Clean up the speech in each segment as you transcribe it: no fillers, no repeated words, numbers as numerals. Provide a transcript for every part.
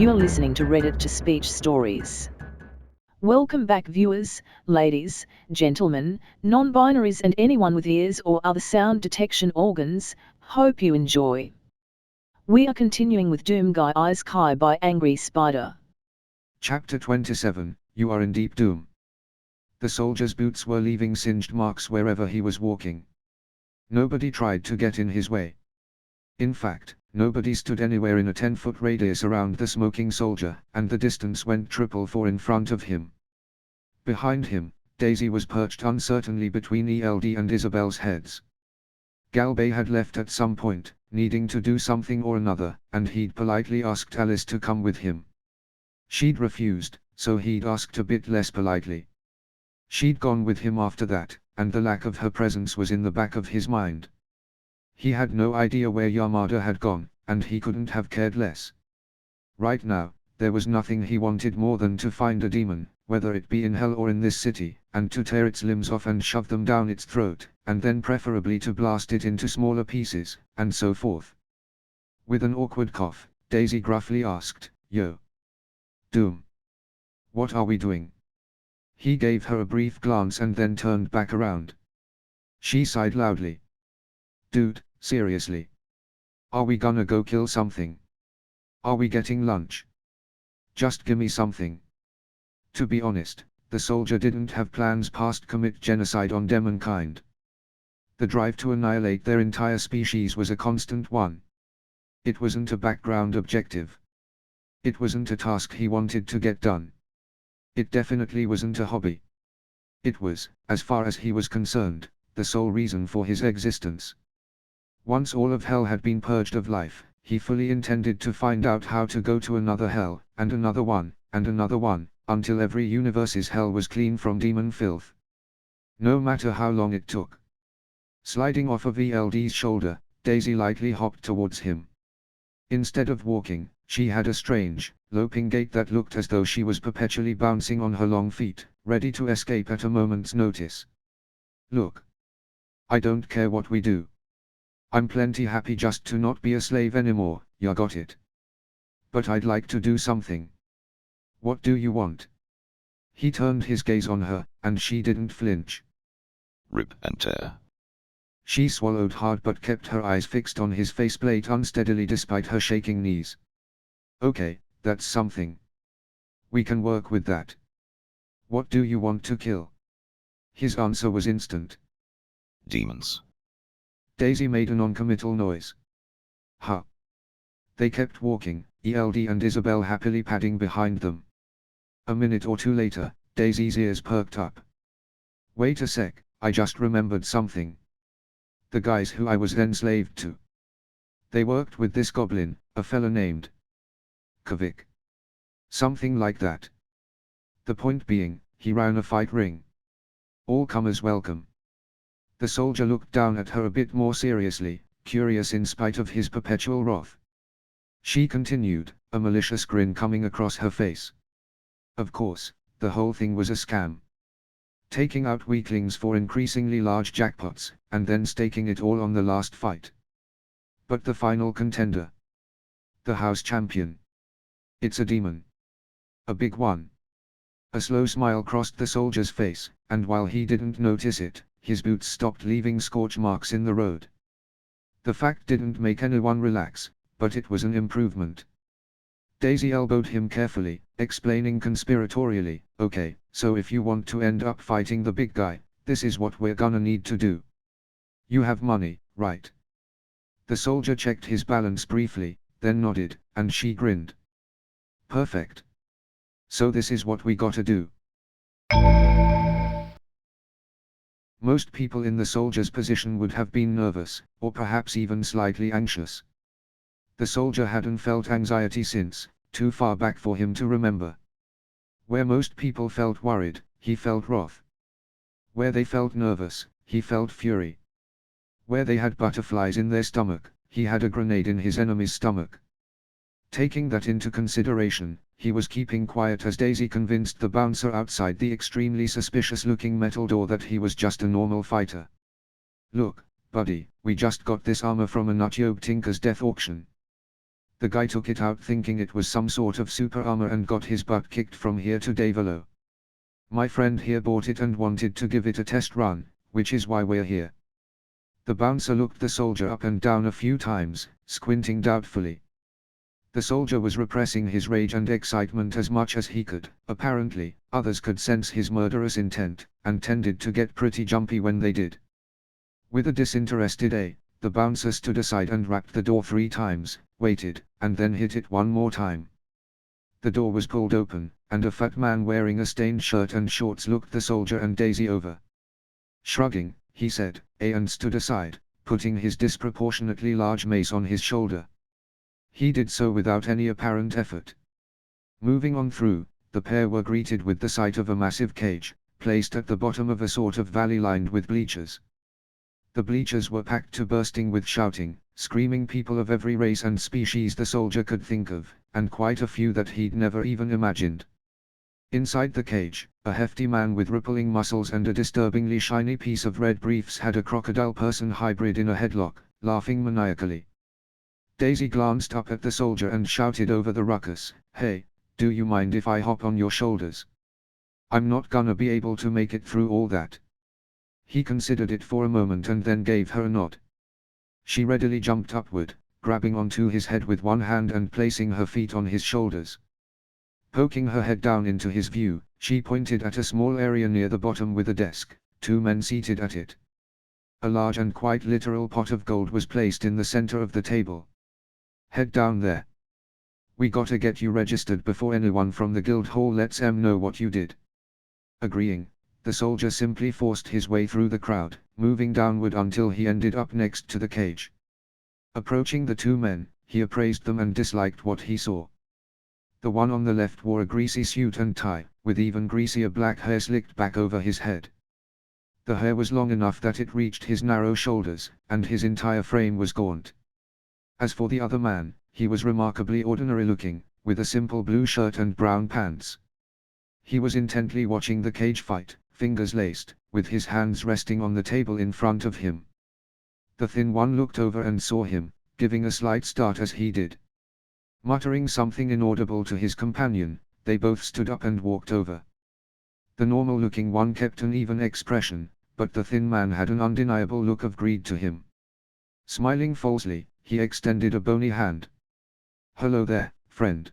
You are listening to Reddit to Speech Stories. Welcome back, viewers, ladies, gentlemen, non-binaries and anyone with ears or other sound detection organs. Hope you enjoy. We are continuing with Doom Guy Isekai by Angry Spider. Chapter 27, You Are in Deep Doom. The soldier's boots were leaving singed marks wherever he was walking. Nobody tried to get in his way. In fact, nobody stood anywhere in a 10-foot radius around the smoking soldier, and the distance went triple four in front of him. Behind him, Daisy was perched uncertainly between ELD and Isabel's heads. Galbay had left at some point, needing to do something or another, and he'd politely asked Alice to come with him. She'd refused, so he'd asked a bit less politely. She'd gone with him after that, and the lack of her presence was in the back of his mind. He had no idea where Yamada had gone, and he couldn't have cared less. Right now, there was nothing he wanted more than to find a demon, whether it be in hell or in this city, and to tear its limbs off and shove them down its throat, and then preferably to blast it into smaller pieces, and so forth. With an awkward cough, Daisy gruffly asked, "Yo. Doom. What are we doing?" He gave her a brief glance and then turned back around. She sighed loudly. "Dude, seriously. Are we gonna go kill something? Are we getting lunch? Just gimme something." To be honest, the soldier didn't have plans past commit genocide on demonkind. The drive to annihilate their entire species was a constant one. It wasn't a background objective. It wasn't a task he wanted to get done. It definitely wasn't a hobby. It was, as far as he was concerned, the sole reason for his existence. Once all of hell had been purged of life, he fully intended to find out how to go to another hell, and another one, until every universe's hell was clean from demon filth. No matter how long it took. Sliding off of ELD's shoulder, Daisy lightly hopped towards him. Instead of walking, she had a strange, loping gait that looked as though she was perpetually bouncing on her long feet, ready to escape at a moment's notice. "Look. I don't care what we do. I'm plenty happy just to not be a slave anymore, ya got it? But I'd like to do something. What do you want?" He turned his gaze on her, and she didn't flinch. "Rip and tear." She swallowed hard but kept her eyes fixed on his faceplate unsteadily despite her shaking knees. "Okay, that's something. We can work with that. What do you want to kill?" His answer was instant. "Demons." Daisy made a non-committal noise. "Huh." They kept walking, ELD and Isabel happily padding behind them. A minute or two later, Daisy's ears perked up. "Wait a sec, I just remembered something. The guys who I was enslaved to. They worked with this goblin, a fella named Kavik. Something like that. The point being, he ran a fight ring. All comers welcome." The soldier looked down at her a bit more seriously, curious in spite of his perpetual wrath. She continued, a malicious grin coming across her face. Of course, the whole thing was a scam. Taking out weaklings for increasingly large jackpots, and then staking it all on the last fight. But the final contender. The house champion. It's a demon. A big one. A slow smile crossed the soldier's face, and while he didn't notice it, his boots stopped leaving scorch marks in the road. The fact didn't make anyone relax, but it was an improvement. Daisy elbowed him carefully, explaining conspiratorially, "Okay, so if you want to end up fighting the big guy, this is what we're gonna need to do. You have money, right?" The soldier checked his balance briefly, then nodded, and she grinned. "Perfect. So this is what we gotta do." Most people in the soldier's position would have been nervous, or perhaps even slightly anxious. The soldier hadn't felt anxiety since, too far back for him to remember. Where most people felt worried, he felt wrath. Where they felt nervous, he felt fury. Where they had butterflies in their stomach, he had a grenade in his enemy's stomach. Taking that into consideration, he was keeping quiet as Daisy convinced the bouncer outside the extremely suspicious-looking metal door that he was just a normal fighter. "Look, buddy, we just got this armor from a nutjob tinker's death auction. The guy took it out thinking it was some sort of super armor and got his butt kicked from here to Davalo. My friend here bought it and wanted to give it a test run, which is why we're here. The bouncer looked the soldier up and down a few times, squinting doubtfully. The soldier was repressing his rage and excitement as much as he could. Apparently, others could sense his murderous intent, and tended to get pretty jumpy when they did. With a disinterested the bouncer stood aside and rapped the door 3 times, waited, and then hit it one more time. The door was pulled open, and a fat man wearing a stained shirt and shorts looked the soldier and Daisy over. Shrugging, he said, and stood aside, putting his disproportionately large mace on his shoulder. He did so without any apparent effort. Moving on through, the pair were greeted with the sight of a massive cage, placed at the bottom of a sort of valley lined with bleachers. The bleachers were packed to bursting with shouting, screaming people of every race and species the soldier could think of, and quite a few that he'd never even imagined. Inside the cage, a hefty man with rippling muscles and a disturbingly shiny piece of red briefs had a crocodile-person hybrid in a headlock, laughing maniacally. Daisy glanced up at the soldier and shouted over the ruckus, "Hey, do you mind if I hop on your shoulders? I'm not gonna be able to make it through all that." He considered it for a moment and then gave her a nod. She readily jumped upward, grabbing onto his head with one hand and placing her feet on his shoulders. Poking her head down into his view, she pointed at a small area near the bottom with a desk, 2 men seated at it. A large and quite literal pot of gold was placed in the center of the table. "Head down there. We gotta get you registered before anyone from the guild hall lets em know what you did." Agreeing, the soldier simply forced his way through the crowd, moving downward until he ended up next to the cage. Approaching the 2 men, he appraised them and disliked what he saw. The one on the left wore a greasy suit and tie, with even greasier black hair slicked back over his head. The hair was long enough that it reached his narrow shoulders, and his entire frame was gaunt. As for the other man, he was remarkably ordinary looking, with a simple blue shirt and brown pants. He was intently watching the cage fight, fingers laced, with his hands resting on the table in front of him. The thin one looked over and saw him, giving a slight start as he did. Muttering something inaudible to his companion, they both stood up and walked over. The normal-looking one kept an even expression, but the thin man had an undeniable look of greed to him. Smiling falsely, he extended a bony hand. "Hello there, friend.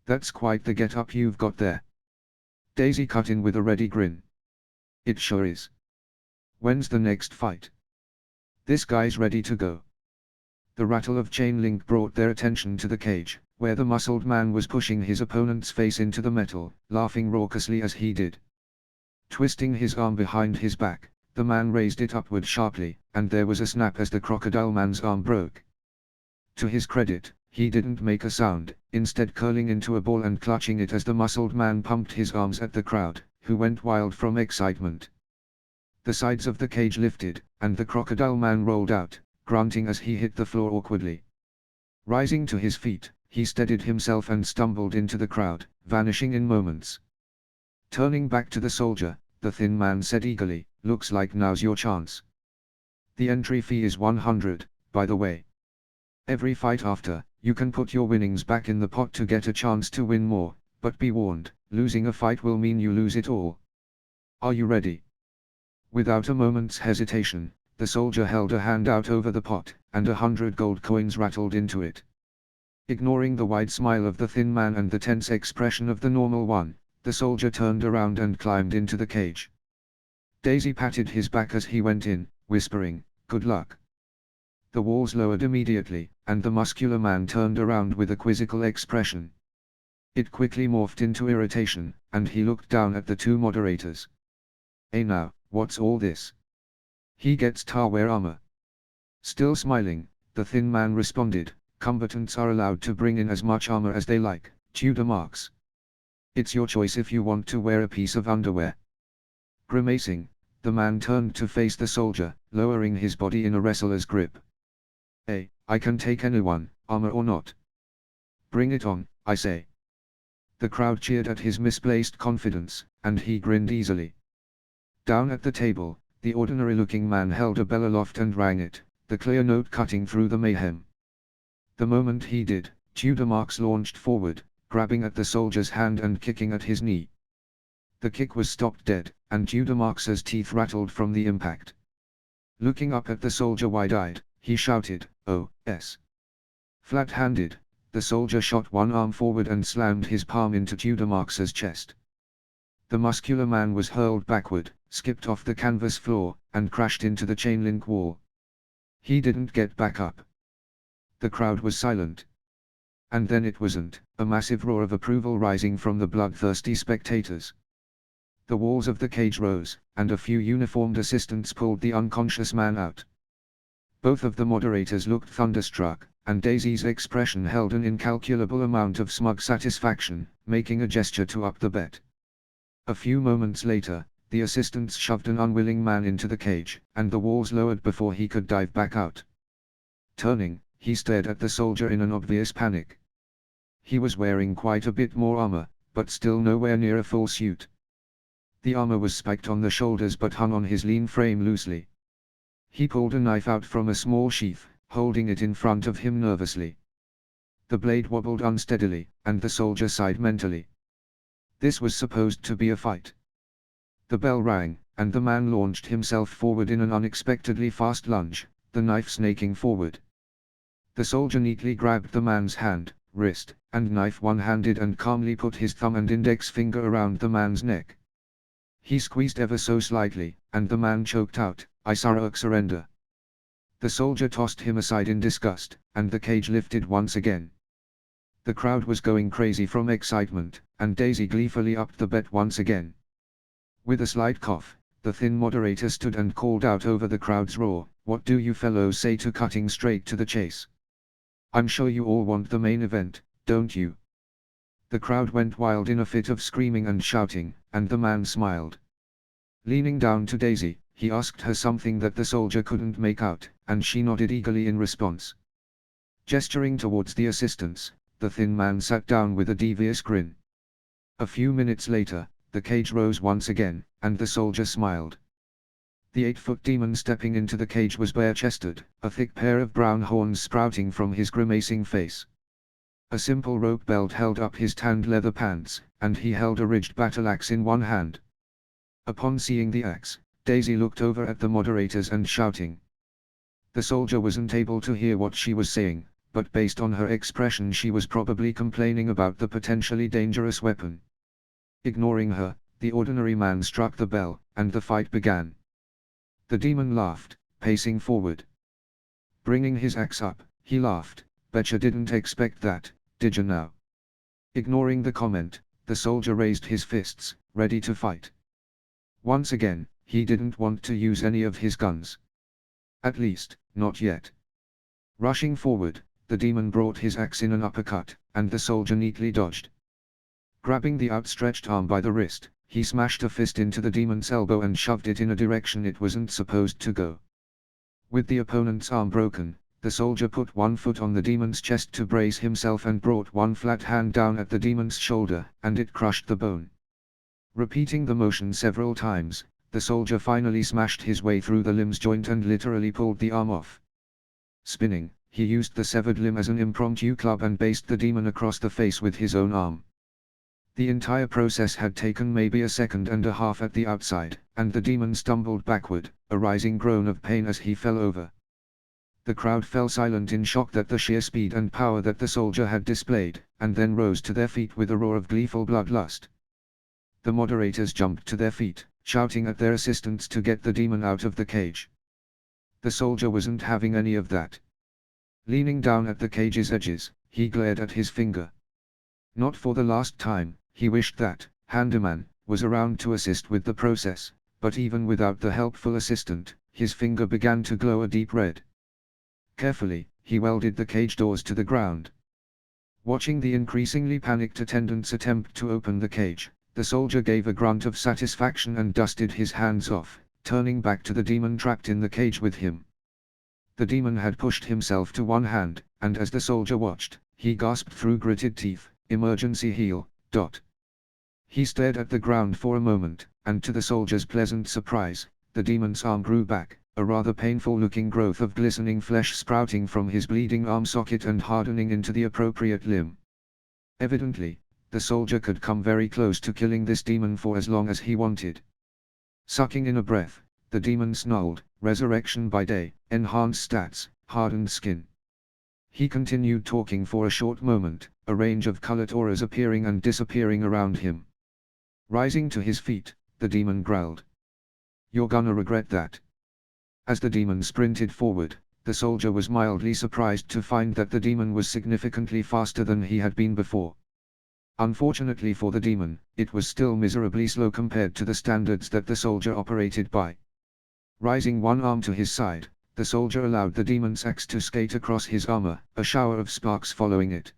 That's quite the get-up you've got there." Daisy cut in with a ready grin. "It sure is. When's the next fight?" "This guy's ready to go." The rattle of chain link brought their attention to the cage, where the muscled man was pushing his opponent's face into the metal, laughing raucously as he did. Twisting his arm behind his back, the man raised it upward sharply, and there was a snap as the crocodile man's arm broke. To his credit, he didn't make a sound, instead curling into a ball and clutching it as the muscled man pumped his arms at the crowd, who went wild from excitement. The sides of the cage lifted, and the crocodile man rolled out, grunting as he hit the floor awkwardly. Rising to his feet, he steadied himself and stumbled into the crowd, vanishing in moments. Turning back to the soldier, the thin man said eagerly, "Looks like now's your chance. The entry fee is 100, by the way. Every fight after, you can put your winnings back in the pot to get a chance to win more, but be warned, losing a fight will mean you lose it all. Are you ready?" Without a moment's hesitation, the soldier held a hand out over the pot, and 100 gold coins rattled into it. Ignoring the wide smile of the thin man and the tense expression of the normal one, the soldier turned around and climbed into the cage. Daisy patted his back as he went in, whispering, "Good luck." The walls lowered immediately, and the muscular man turned around with a quizzical expression. It quickly morphed into irritation, and he looked down at the 2 moderators. "Hey now, what's all this? He gets to wear armor." Still smiling, the thin man responded, "Combatants are allowed to bring in as much armor as they like, Tudor marks. It's your choice if you want to wear a piece of underwear." Grimacing, the man turned to face the soldier, lowering his body in a wrestler's grip. "Hey, I can take anyone, armor or not. Bring it on, I say." The crowd cheered at his misplaced confidence, and he grinned easily. Down at the table, the ordinary-looking man held a bell aloft and rang it, the clear note cutting through the mayhem. The moment he did, Tudor Marks launched forward, grabbing at the soldier's hand and kicking at his knee. The kick was stopped dead, and Tudor Marks's teeth rattled from the impact. Looking up at the soldier wide-eyed, he shouted, "Oh, yes." Flat-handed, the soldier shot one arm forward and slammed his palm into Tudor Marks's chest. The muscular man was hurled backward, skipped off the canvas floor, and crashed into the chain-link wall. He didn't get back up. The crowd was silent. And then it wasn't, a massive roar of approval rising from the bloodthirsty spectators. The walls of the cage rose, and a few uniformed assistants pulled the unconscious man out. Both of the moderators looked thunderstruck, and Daisy's expression held an incalculable amount of smug satisfaction, making a gesture to up the bet. A few moments later, the assistants shoved an unwilling man into the cage, and the walls lowered before he could dive back out. Turning, he stared at the soldier in an obvious panic. He was wearing quite a bit more armor, but still nowhere near a full suit. The armor was spiked on the shoulders but hung on his lean frame loosely. He pulled a knife out from a small sheath, holding it in front of him nervously. The blade wobbled unsteadily, and the soldier sighed mentally. This was supposed to be a fight. The bell rang, and the man launched himself forward in an unexpectedly fast lunge, the knife snaking forward. The soldier neatly grabbed the man's hand, wrist, and knife one-handed and calmly put his thumb and index finger around the man's neck. He squeezed ever so slightly, and the man choked out, "I surrender." The soldier tossed him aside in disgust, and the cage lifted once again. The crowd was going crazy from excitement, and Daisy gleefully upped the bet once again. With a slight cough, the thin moderator stood and called out over the crowd's roar, "What do you fellows say to cutting straight to the chase? I'm sure you all want the main event, don't you?" The crowd went wild in a fit of screaming and shouting, and the man smiled. Leaning down to Daisy, he asked her something that the soldier couldn't make out, and she nodded eagerly in response. Gesturing towards the assistants, the thin man sat down with a devious grin. A few minutes later, the cage rose once again, and the soldier smiled. The 8-foot demon stepping into the cage was bare-chested, a thick pair of brown horns sprouting from his grimacing face. A simple rope belt held up his tanned leather pants, and he held a ridged battle axe in one hand. Upon seeing the axe, Daisy looked over at the moderators and shouting. The soldier wasn't able to hear what she was saying, but based on her expression she was probably complaining about the potentially dangerous weapon. Ignoring her, the ordinary man struck the bell, and the fight began. The demon laughed, pacing forward. Bringing his axe up, he laughed, "Betcha didn't expect that, did ya now?" Ignoring the comment, the soldier raised his fists, ready to fight. Once again, he didn't want to use any of his guns. At least, not yet. Rushing forward, the demon brought his axe in an uppercut, and the soldier neatly dodged. Grabbing the outstretched arm by the wrist, he smashed a fist into the demon's elbow and shoved it in a direction it wasn't supposed to go. With the opponent's arm broken, the soldier put one foot on the demon's chest to brace himself and brought one flat hand down at the demon's shoulder, and it crushed the bone. Repeating the motion several times, the soldier finally smashed his way through the limb's joint and literally pulled the arm off. Spinning, he used the severed limb as an impromptu club and based the demon across the face with his own arm. The entire process had taken maybe a second and a half at the outside, and the demon stumbled backward, a rising groan of pain as he fell over. The crowd fell silent in shock at the sheer speed and power that the soldier had displayed, and then rose to their feet with a roar of gleeful bloodlust. The moderators jumped to their feet, shouting at their assistants to get the demon out of the cage. The soldier wasn't having any of that. Leaning down at the cage's edges, he glared at his finger. Not for the last time, he wished that Handyman was around to assist with the process, but even without the helpful assistant, his finger began to glow a deep red. Carefully, he welded the cage doors to the ground. Watching the increasingly panicked attendants attempt to open the cage, the soldier gave a grunt of satisfaction and dusted his hands off, turning back to the demon trapped in the cage with him. The demon had pushed himself to one hand, and as the soldier watched, he gasped through gritted teeth, "Emergency heal." He stared at the ground for a moment, and to the soldier's pleasant surprise, the demon's arm grew back, a rather painful-looking growth of glistening flesh sprouting from his bleeding arm socket and hardening into the appropriate limb. Evidently, the soldier could come very close to killing this demon for as long as he wanted. Sucking in a breath, the demon snarled, "Resurrection by day, enhanced stats, hardened skin." He continued talking for a short moment, a range of colored auras appearing and disappearing around him. Rising to his feet, the demon growled, "You're gonna regret that." As the demon sprinted forward, the soldier was mildly surprised to find that the demon was significantly faster than he had been before. Unfortunately for the demon, it was still miserably slow compared to the standards that the soldier operated by. Rising one arm to his side, the soldier allowed the demon's axe to skate across his armor, a shower of sparks following it.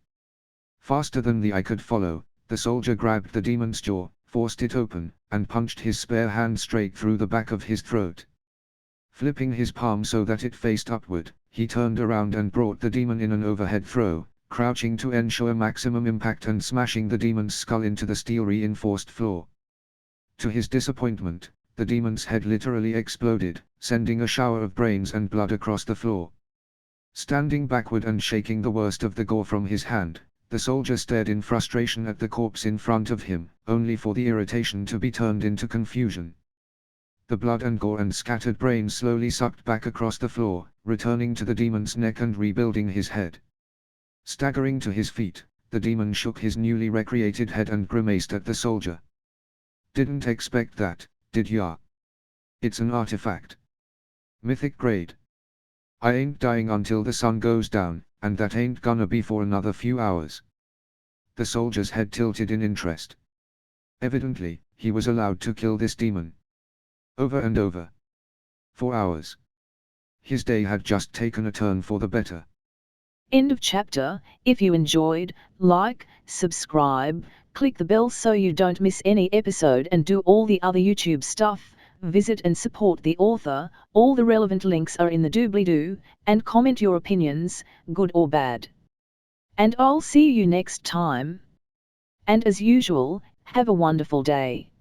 Faster than the eye could follow, the soldier grabbed the demon's jaw, forced it open, and punched his spare hand straight through the back of his throat. Flipping his palm so that it faced upward, he turned around and brought the demon in an overhead throw, crouching to ensure maximum impact and smashing the demon's skull into the steel-reinforced floor. To his disappointment, the demon's head literally exploded, sending a shower of brains and blood across the floor. Standing backward and shaking the worst of the gore from his hand, the soldier stared in frustration at the corpse in front of him, only for the irritation to be turned into confusion. The blood and gore and scattered brains slowly sucked back across the floor, returning to the demon's neck and rebuilding his head. Staggering to his feet, the demon shook his newly recreated head and grimaced at the soldier. "Didn't expect that, did ya? It's an artifact. Mythic grade. I ain't dying until the sun goes down, and that ain't gonna be for another few hours." The soldier's head tilted in interest. Evidently, he was allowed to kill this demon. Over and over. For hours. His day had just taken a turn for the better. End of chapter. If you enjoyed, like, subscribe, click the bell so you don't miss any episode and do all the other YouTube stuff. Visit and support the author. All the relevant links are in the doobly-doo, and comment your opinions, good or bad. And I'll see you next time. And as usual, have a wonderful day.